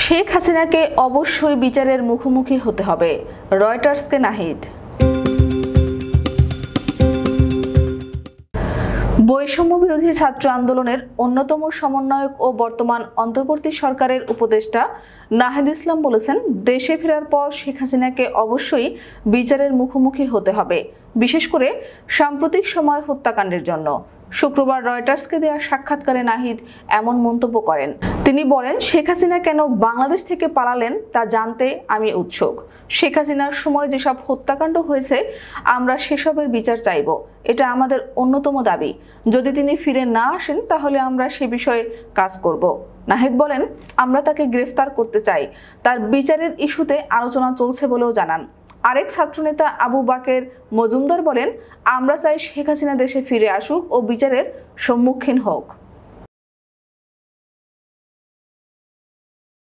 শেখ হাসিনাকে অবশ্যই বিচারের মুখোমুখি হতে হবে, রয়টার্সকে নাহিদ। বৈষম্য বিরোধী ছাত্র আন্দোলনের অন্যতম সমন্বয়ক ও বর্তমান অন্তর্বর্তী সরকারের উপদেষ্টা নাহিদ ইসলাম বলেছেন, দেশে ফেরার পর শেখ হাসিনাকে অবশ্যই বিচারের মুখোমুখি হতে হবে, বিশেষ করে সাম্প্রতিক সময়ের হত্যাকাণ্ডের জন্য। শুক্রবার রয়টার্সকে দেওয়া সাক্ষাৎকারে নাহিদ এমন মন্তব্য করেন। তিনি বলেন, শেখ হাসিনা কেন বাংলাদেশ থেকে পালালেন তা জানতে আমি উৎসুক। শেখ হাসিনার সময় যেসব হত্যাকাণ্ড হয়েছে আমরা সেসবের বিচার চাইব, এটা আমাদের অন্যতম দাবি। যদি তিনি ফিরে না আসেন তাহলে আমরা সে বিষয়ে কাজ করব। নাহিদ বলেন, আমরা তাকে গ্রেফতার করতে চাই, তার বিচারের ইস্যুতে আলোচনা চলছে বলেও জানান। আরেক ছাত্রনেতা আবু বাকের মজুমদার বলেন, আমরা চাই শেখ হাসিনা দেশে ফিরে আসুক ও বিচারের সম্মুখীন হোক।